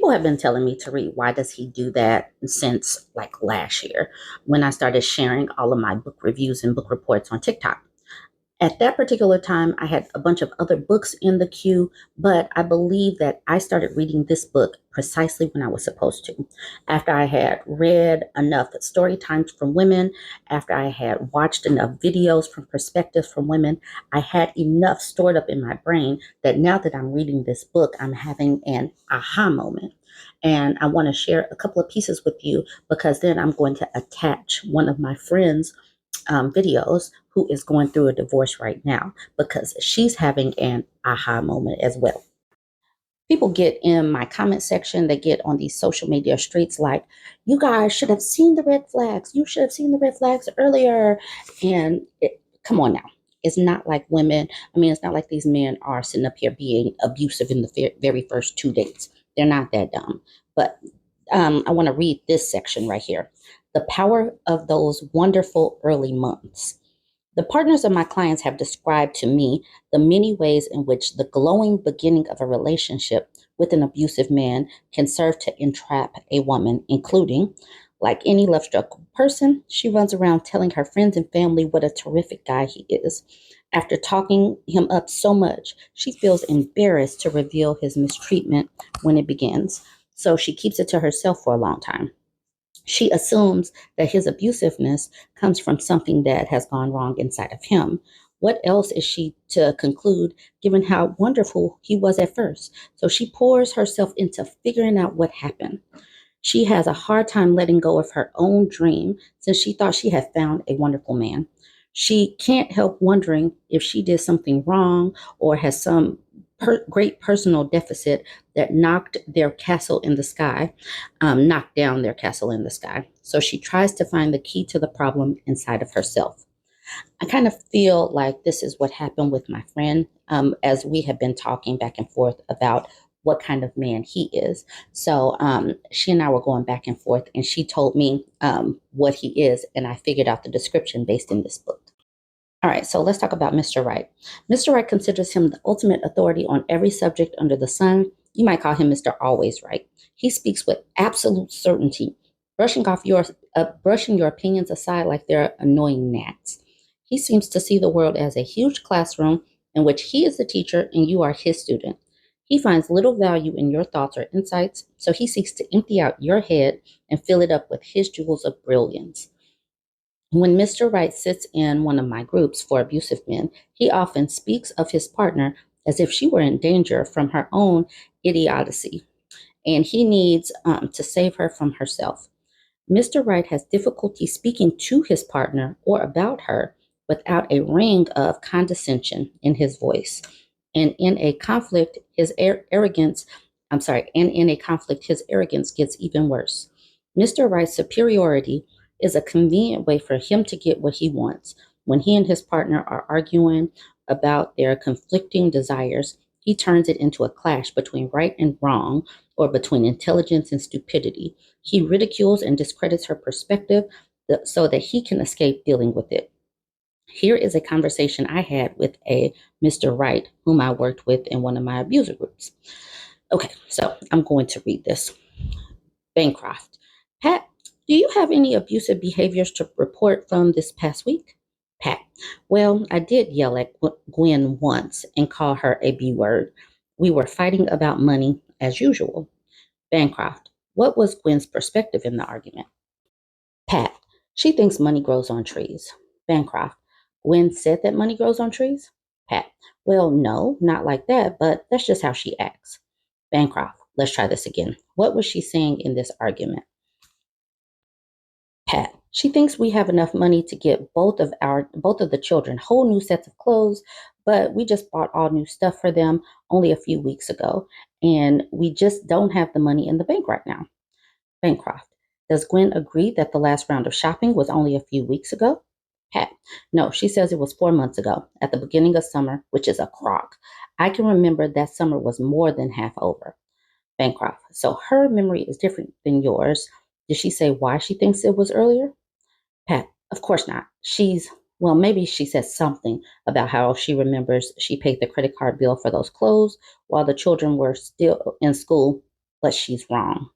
People have been telling me to read Why Does He Do That since like last year when I started sharing all of my book reviews and book reports on TikTok. At that particular time, I had a bunch of other books in the queue, but I believe that I started reading this book precisely when I was supposed to. After I had read enough story times from women, after I had watched enough videos from perspectives from women, I had enough stored up in my brain that now that I'm reading this book, I'm having an aha moment. And I want to share a couple of pieces with you because then I'm going to attach one of my friends' videos who is going through a divorce right now because she's having an aha moment as well. People get in my comment section, they get on these social media streets like, you guys should have seen the red flags. You should have seen the red flags earlier. Come on now. It's not like women, it's not like these men are sitting up here being abusive in the very first 2 dates. They're not that dumb. But I want to read this section right here. The power of those wonderful early months. The partners of my clients have described to me the many ways in which the glowing beginning of a relationship with an abusive man can serve to entrap a woman, including, like any love-struck person, she runs around telling her friends and family what a terrific guy he is. After talking him up so much, she feels embarrassed to reveal his mistreatment when it begins, so she keeps it to herself for a long time. She assumes that his abusiveness comes from something that has gone wrong inside of him. What else is she to conclude given how wonderful he was at first? So she pours herself into figuring out what happened. She has a hard time letting go of her own dream since she thought she had found a wonderful man. She can't help wondering if she did something wrong or has some great personal deficit that knocked down their castle in the sky. So she tries to find the key to the problem inside of herself. I kind of feel like this is what happened with my friend as we have been talking back and forth about what kind of man he is. So she and I were going back and forth, and she told me what he is, and I figured out the description based in this book. All right, so let's talk about Mr. Right. Mr. Right considers him the ultimate authority on every subject under the sun. You might call him Mr. Always Right. He speaks with absolute certainty, brushing your opinions aside like they're annoying gnats. He seems to see the world as a huge classroom in which he is the teacher and you are his student. He finds little value in your thoughts or insights, so he seeks to empty out your head and fill it up with his jewels of brilliance. When Mr. Right sits in one of my groups for abusive men, he often speaks of his partner as if she were in danger from her own idiocy, and he needs to save her from herself. Mr. Right has difficulty speaking to his partner or about her without a ring of condescension in his voice. And in a conflict, his arrogance gets even worse. Mr. Wright's superiority is a convenient way for him to get what he wants. When he and his partner are arguing about their conflicting desires, he turns it into a clash between right and wrong or between intelligence and stupidity. He ridicules and discredits her perspective so that he can escape dealing with it. Here is a conversation I had with a Mr. Right, whom I worked with in one of my abuser groups. Okay, so I'm going to read this. Bancroft. Pat, do you have any abusive behaviors to report from this past week? Pat. Well, I did yell at Gwen once and call her a B word. We were fighting about money as usual. Bancroft. What was Gwen's perspective in the argument? Pat. She thinks money grows on trees. Bancroft. Gwen said that money grows on trees? Pat. Well, no, not like that, but that's just how she acts. Bancroft. Let's try this again. What was she saying in this argument? Pat. She thinks we have enough money to get both of the children whole new sets of clothes, but we just bought all new stuff for them only a few weeks ago, and we just don't have the money in the bank right now. Bancroft. Does Gwen agree that the last round of shopping was only a few weeks ago? Pat. No, she says it was 4 months ago, at the beginning of summer, which is a crock. I can remember that summer was more than half over. Bancroft. So her memory is different than yours. Did she say why she thinks it was earlier? Pat. Of course not. Maybe she said something about how she remembers she paid the credit card bill for those clothes while the children were still in school but she's wrong.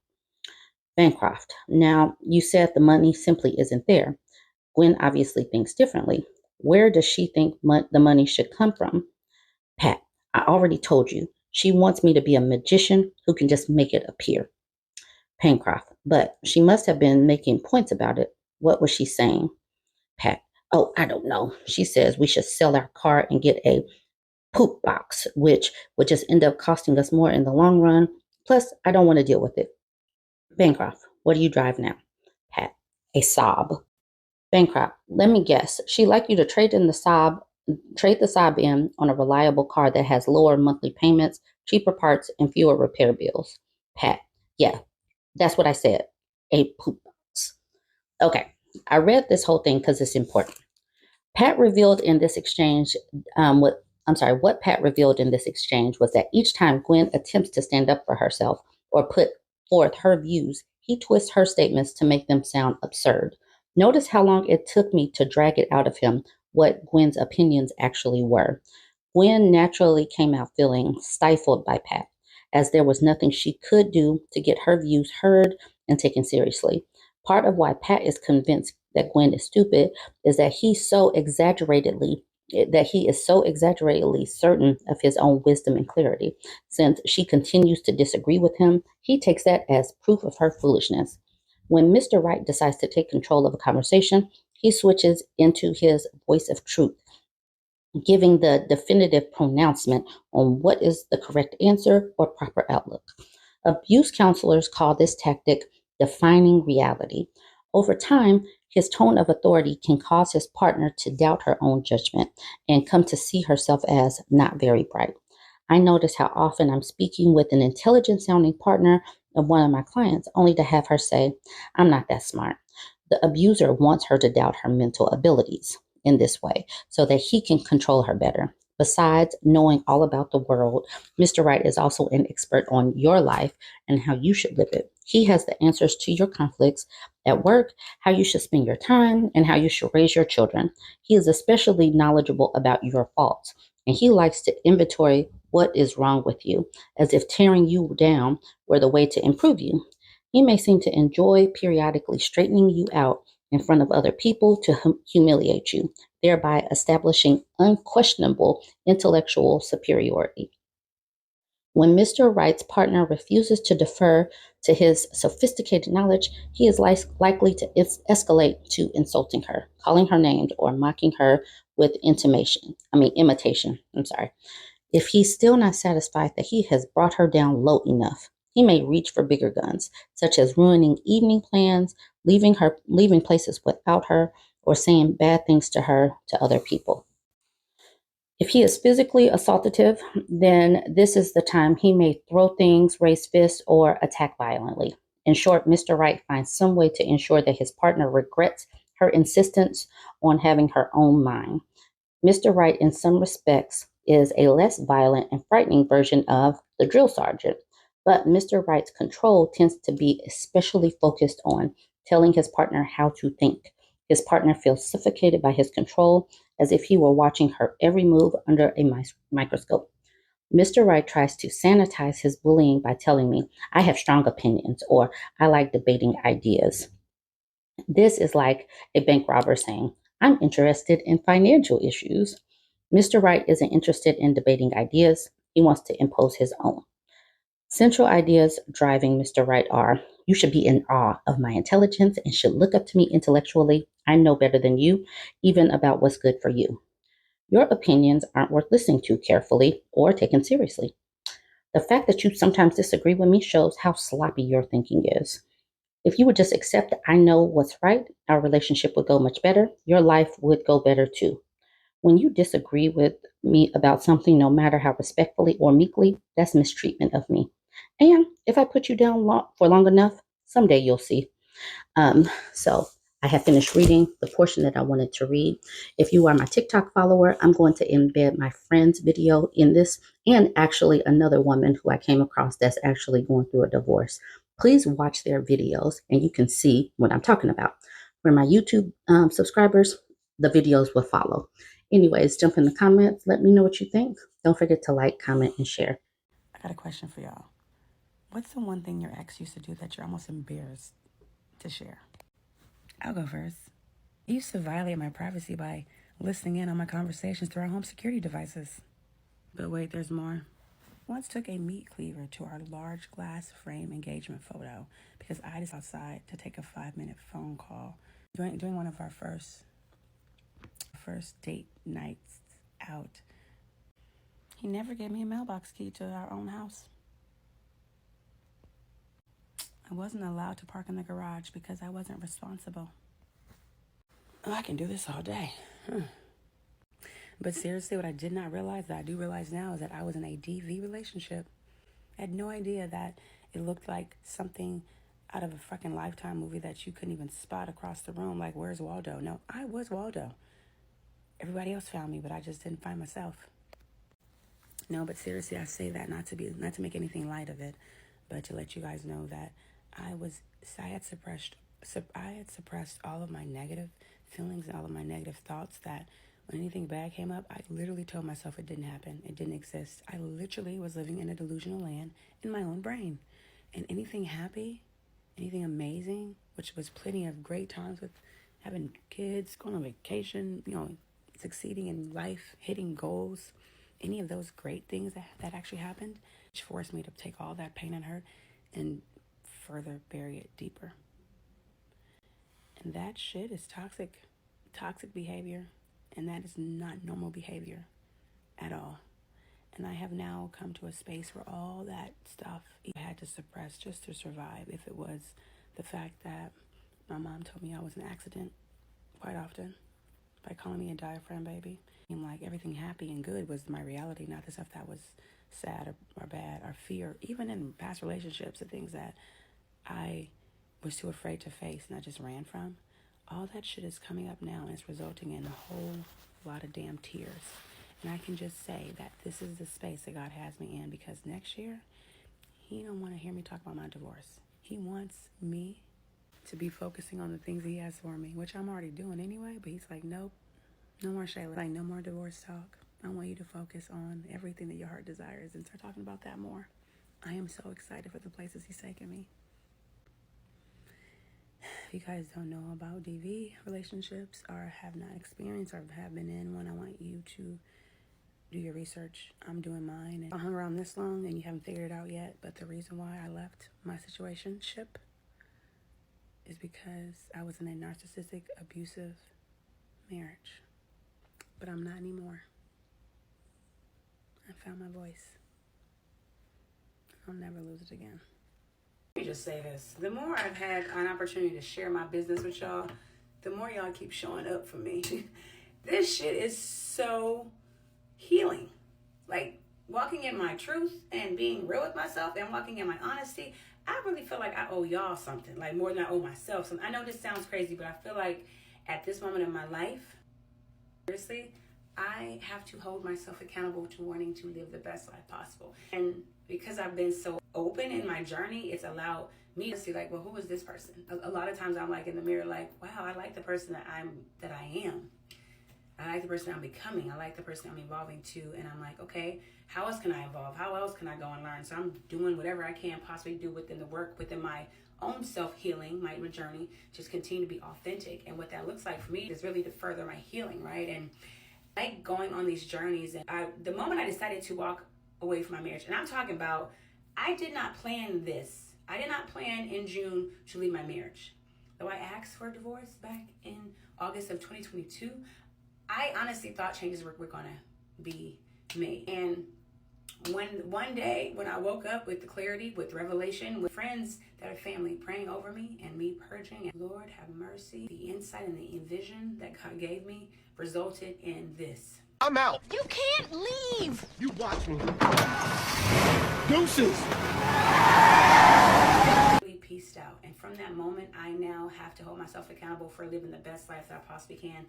Bancroft, now you said the money simply isn't there. Gwen obviously thinks differently. Where does she think the money should come from? Pat, I already told you. She wants me to be a magician who can just make it appear. Bancroft, but she must have been making points about it. What was she saying? Pat, oh, I don't know. She says we should sell our car and get a poop box, which would just end up costing us more in the long run. Plus, I don't want to deal with it. Bancroft, what do you drive now? Pat, a Saab. Bancroft, let me guess. She'd like you to trade the Saab in on a reliable car that has lower monthly payments, cheaper parts, and fewer repair bills. Pat, yeah, that's what I said. A poop box. Okay, I read this whole thing because it's important. Pat revealed in this exchange, what Pat revealed in this exchange was that each time Gwen attempts to stand up for herself or put forth her views, he twists her statements to make them sound absurd. Notice how long it took me to drag it out of him what Gwen's opinions actually were. Gwen naturally came out feeling stifled by Pat, as there was nothing she could do to get her views heard and taken seriously. Part of why Pat is convinced that Gwen is stupid is that he is so exaggeratedly certain of his own wisdom and clarity. Since she continues to disagree with him, he takes that as proof of her foolishness. When Mr. Right decides to take control of a conversation, he switches into his voice of truth, giving the definitive pronouncement on what is the correct answer or proper outlook. Abuse counselors call this tactic defining reality. Over time, his tone of authority can cause his partner to doubt her own judgment and come to see herself as not very bright. I notice how often I'm speaking with an intelligent sounding partner of one of my clients only to have her say, I'm not that smart. The abuser wants her to doubt her mental abilities in this way so that he can control her better. Besides knowing all about the world, Mr. Right is also an expert on your life and how you should live it. He has the answers to your conflicts at work, how you should spend your time, and how you should raise your children. He is especially knowledgeable about your faults, and he likes to inventory what is wrong with you, as if tearing you down were the way to improve you. He may seem to enjoy periodically straightening you out in front of other people to humiliate you, thereby establishing unquestionable intellectual superiority. When Mr. Wright's partner refuses to defer to his sophisticated knowledge, he is likely to escalate to insulting her, calling her names, or mocking her with imitation. I'm sorry. If he's still not satisfied that he has brought her down low enough, he may reach for bigger guns, such as ruining evening plans, leaving places without her, or saying bad things to her to other people. If he is physically assaultative, then this is the time he may throw things, raise fists, or attack violently. In short, Mr. Wright finds some way to ensure that his partner regrets her insistence on having her own mind. Mr. Wright, in some respects, is a less violent and frightening version of the drill sergeant, but Mr. Wright's control tends to be especially focused on telling his partner how to think. His partner feels suffocated by his control, as if he were watching her every move under a microscope. Mr. Wright tries to sanitize his bullying by telling me, I have strong opinions, or I like debating ideas. This is like a bank robber saying, I'm interested in financial issues. Mr. Wright isn't interested in debating ideas, he wants to impose his own. Central ideas driving Mr. Wright are, you should be in awe of my intelligence and should look up to me intellectually. I know better than you, even about what's good for you. Your opinions aren't worth listening to carefully or taken seriously. The fact that you sometimes disagree with me shows how sloppy your thinking is. If you would just accept that I know what's right, our relationship would go much better. Your life would go better too. When you disagree with me about something, no matter how respectfully or meekly, that's mistreatment of me. And if I put you down for long enough, someday you'll see. So I have finished reading the portion that I wanted to read. If you are my TikTok follower, I'm going to embed my friend's video in this, and actually another woman who I came across that's actually going through a divorce. Please watch their videos and you can see what I'm talking about. For my YouTube subscribers, the videos will follow. Anyways, jump in the comments. Let me know what you think. Don't forget to like, comment, and share. I got a question for y'all. What's the one thing your ex used to do that you're almost embarrassed to share? I'll go first. He used to violate my privacy by listening in on my conversations through our home security devices. But wait, there's more. Once took a meat cleaver to our large glass frame engagement photo because I was outside to take a 5-minute phone call during one of our first date nights out. He never gave me a mailbox key to our own house. I wasn't allowed to park in the garage because I wasn't responsible. Oh, I can do this all day. But seriously, what I did not realize that I do realize now is that I was in a DV relationship. I had no idea that it looked like something out of a fucking Lifetime movie that you couldn't even spot across the room. Like, where's Waldo? No, I was Waldo. Everybody else found me, but I just didn't find myself. No, but seriously, I say that not to make anything light of it, but to let you guys know that I had suppressed all of my negative feelings and all of my negative thoughts, that when anything bad came up, I literally told myself it didn't happen. It didn't exist. I literally was living in a delusional land in my own brain. And anything happy, anything amazing, which was plenty of great times with having kids, going on vacation, succeeding in life, hitting goals, any of those great things that actually happened, which forced me to take all that pain and hurt and further bury it deeper. And that shit is toxic behavior. And that is not normal behavior at all. And I have now come to a space where all that stuff I had to suppress just to survive. If it was the fact that my mom told me I was an accident quite often by calling me a diaphragm baby. And like everything happy and good was my reality, not the stuff that was sad or bad or fear. Even in past relationships, the things that I was too afraid to face and I just ran from. All that shit is coming up now, and it's resulting in a whole lot of damn tears. And I can just say that this is the space that God has me in, because next year, He don't want to hear me talk about my divorce. He wants me to be focusing on the things He has for me, which I'm already doing anyway, but He's like, nope, no more Shayla. Like, no more divorce talk. I want you to focus on everything that your heart desires and start talking about that more. I am so excited for the places He's taking me. If you guys don't know about DV relationships or have not experienced or have been in one, I want you to do your research. I'm doing mine. And I hung around this long and you haven't figured it out yet, but the reason why I left my situationship is because I was in a narcissistic, abusive marriage. But I'm not anymore. I found my voice. I'll never lose it again. Let me just say this. The more I've had an opportunity to share my business with y'all, the more y'all keep showing up for me. This shit is so healing. Like, walking in my truth and being real with myself and walking in my honesty, I really feel like I owe y'all something, like more than I owe myself something. I know this sounds crazy, but I feel like at this moment in my life, seriously, I have to hold myself accountable to wanting to live the best life possible. And because I've been so open in my journey, it's allowed me to see, like, well, who is this person? A lot of times I'm like in the mirror, like, wow, I like the person that I am. I like the person I'm becoming. I like the person I'm evolving to. And I'm like, okay, how else can I evolve? How else can I go and learn? So I'm doing whatever I can possibly do within the work, within my own self-healing, my journey, just continue to be authentic. And what that looks like for me is really to further my healing, right? And I like going on these journeys. And the moment I decided to walk away from my marriage, and I'm talking about, I did not plan this. I did not plan in June to leave my marriage. Though I asked for a divorce back in August of 2022, I honestly thought changes were going to be made. And one day when I woke up with the clarity, with revelation, with friends that are family praying over me and me purging, and Lord have mercy, the insight and the vision that God gave me resulted in this. I'm out. You can't leave. You watch me. Deuces. Really pieced out. And from that moment, I now have to hold myself accountable for living the best life that I possibly can.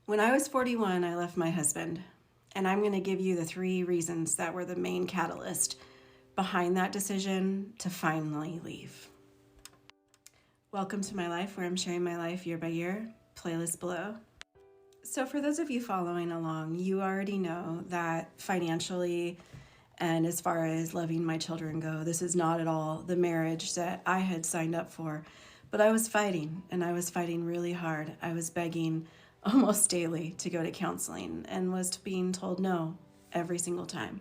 When I was 41, I left my husband. And I'm going to give you the 3 reasons that were the main catalyst behind that decision to finally leave. Welcome to my life, where I'm sharing my life year by year. Playlist below. So for those of you following along, you already know that financially, And as far as letting my children go, this is not at all the marriage that I had signed up for. But I was fighting, and I was fighting really hard. I was begging almost daily to go to counseling and was being told no every single time.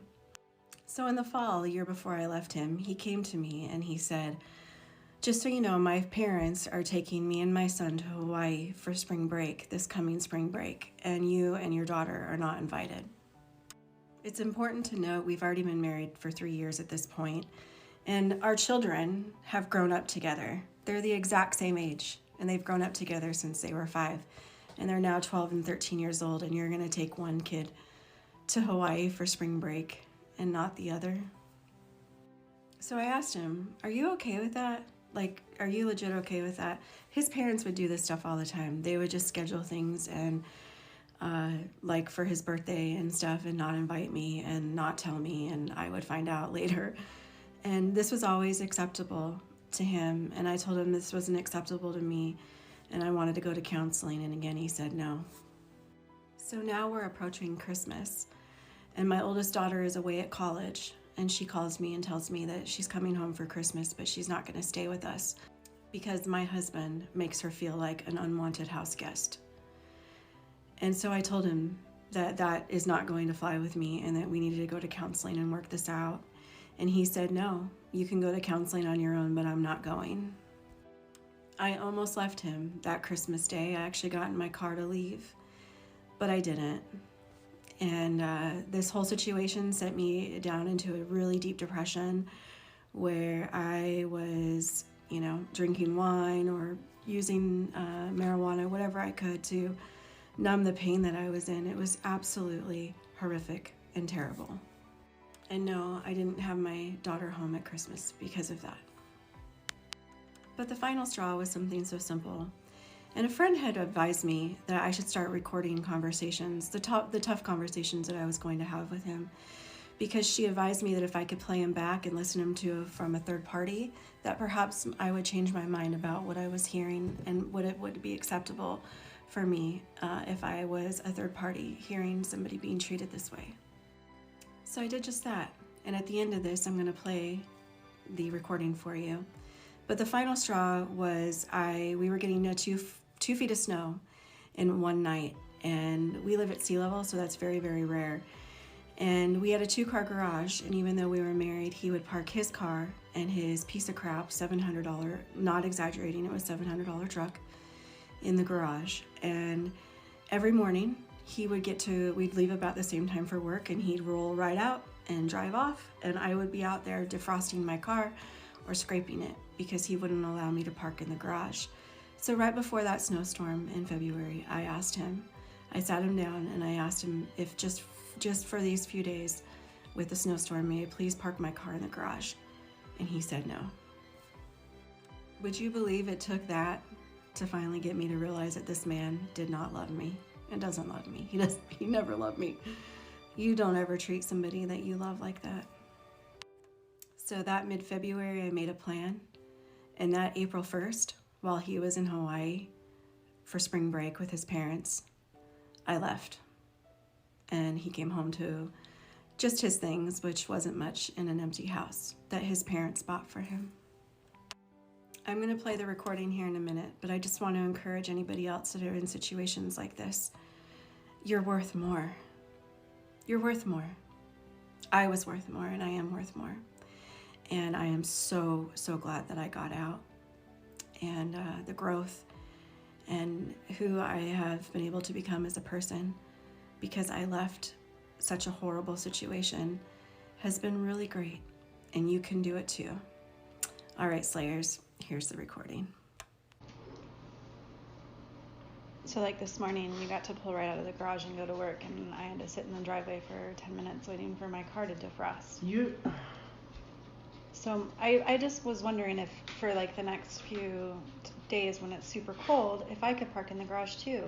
So in the fall, the year before I left him, he came to me and he said, just so you know, my parents are taking me and my son to Hawaii for spring break, this coming spring break, and you and your daughter are not invited. It's important to note we've already been married for 3 years at this point, and our children have grown up together. They're the exact same age, and they've grown up together since they were 5, and they're now 12 and 13 years old, and you're going to take one kid to Hawaii for spring break and not the other. So I asked him, are you okay with that? Like, are you legit okay with that? His parents would do this stuff all the time. They would just schedule things and like for his birthday and stuff and not invite me and not tell me, and I would find out later. And this was always acceptable to him, and I told him this wasn't acceptable to me and I wanted to go to counseling, and again he said no. So now we're approaching Christmas, and my oldest daughter is away at college, and she calls me and tells me that she's coming home for Christmas, but she's not going to stay with us because my husband makes her feel like an unwanted house guest. And so I told him that that is not going to fly with me and that we needed to go to counseling and work this out. And he said, no, you can go to counseling on your own, but I'm not going. I almost left him that Christmas day. I actually got in my car to leave, but I didn't. And this whole situation sent me down into a really deep depression where I was, drinking wine or using marijuana, whatever I could to numb the pain that I was in. It was absolutely horrific and terrible. And no, I didn't have my daughter home at Christmas because of that. But the final straw was something so simple. And a friend had advised me that I should start recording conversations, the tough conversations that I was going to have with him, because she advised me that if I could play him back and listen to him from a third party, that perhaps I would change my mind about what I was hearing and would it would be acceptable for me if I was a third party hearing somebody being treated this way. So I did just that. And at the end of this, I'm going to play the recording for you. But the final straw was we were getting 2 feet of snow in one night. And we live at sea level, so that's very, very rare. And we had a 2-car garage, and even though we were married, he would park his car and his piece of crap, $700, not exaggerating, it was $700 truck, in the garage. And every morning we'd leave about the same time for work, and he'd roll right out and drive off, and I would be out there defrosting my car or scraping it because he wouldn't allow me to park in the garage. So right before that snowstorm in February, I sat him down and I asked him if just for these few days with the snowstorm, may I please park my car in the garage? And he said no. Would you believe it took that to finally get me to realize that this man did not love me and doesn't love me? He never loved me. You don't ever treat somebody that you love like that. So that mid-February, I made a plan. And that April 1st, while he was in Hawaii for spring break with his parents, I left. And he came home to just his things, which wasn't much, in an empty house that his parents bought for him. I'm going to play the recording here in a minute, but I just want to encourage anybody else that are in situations like this. You're worth more. You're worth more. I was worth more, and I am worth more. And I am so, so glad that I got out. And the growth and who I have been able to become as a person because I left such a horrible situation has been really great. And you can do it too. All right, Slayers, here's the recording. So like this morning, we got to pull right out of the garage and go to work, and I had to sit in the driveway for 10 minutes waiting for my car to defrost. So I just was wondering if for like the next few days when it's super cold, if I could park in the garage too.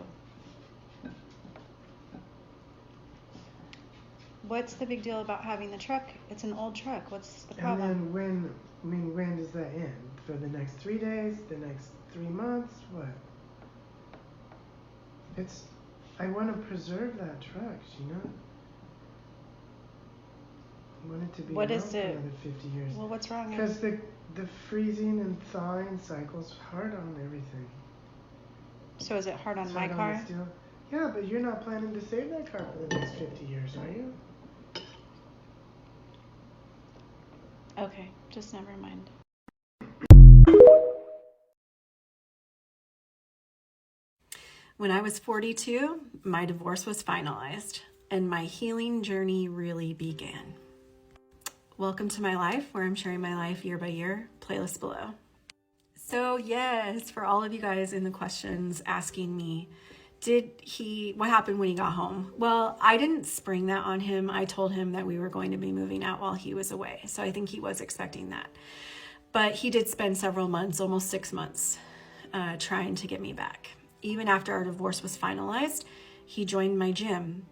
What's the big deal about having the truck? It's an old truck. What's the problem? And then when does that end? For the next 3 days? The next 3 months? What? I want to preserve that truck, you know? want it to be What around is for it? another 50 years. Well, what's wrong? Because the freezing and thawing cycle's hard on everything. So is it hard on It's my hard car? on the steel. Yeah, but you're not planning to save that car for the next 50 years, are you? Okay, just never mind. When I was 42, my divorce was finalized and my healing journey really began. Welcome to my life, where I'm sharing my life year by year, playlist below. So yes, for all of you guys in the questions asking me, what happened when he got home? Well, I didn't spring that on him. I told him that we were going to be moving out while he was away. So I think he was expecting that. But he did spend several months, almost 6 months, trying to get me back. Even after our divorce was finalized, he joined my gym.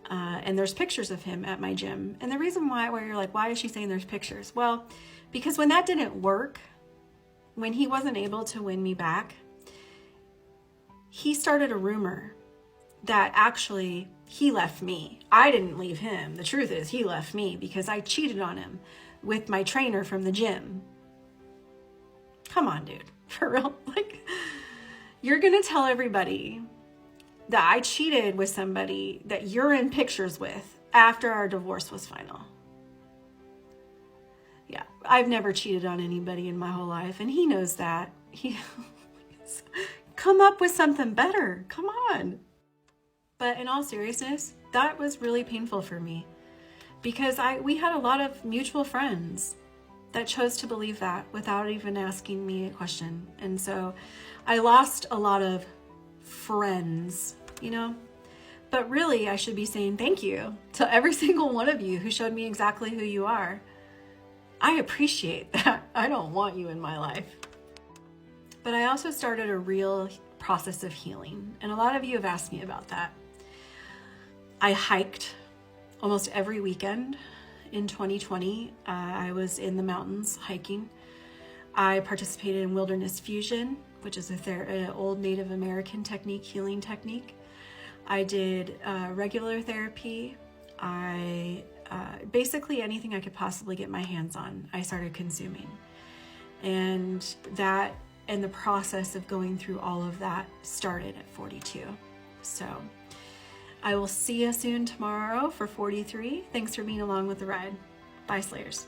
And there's pictures of him at my gym. And the reason why you're like, why is she saying there's pictures? Well, because when that didn't work, when he wasn't able to win me back, he started a rumor that actually he left me. I didn't leave him. The truth is he left me because I cheated on him with my trainer from the gym. Come on, dude. For real? Like, you're going to tell everybody that I cheated with somebody that you're in pictures with after our divorce was final. Yeah, I've never cheated on anybody in my whole life, and he knows that. Come up with something better. Come on. But in all seriousness, that was really painful for me because we had a lot of mutual friends that chose to believe that without even asking me a question. And so I lost a lot of friends, you know, but really I should be saying thank you to every single one of you who showed me exactly who you are. I appreciate that. I don't want you in my life. But I also started a real process of healing, and a lot of you have asked me about that. I hiked almost every weekend in 2020. I was in the mountains hiking. I participated in Wilderness Fusion, which is an old Native American healing technique. I did regular therapy. Basically anything I could possibly get my hands on, I started consuming. And the process of going through all of that started at 42. So I will see you soon tomorrow for 43. Thanks for being along with the ride. Bye, Slayers.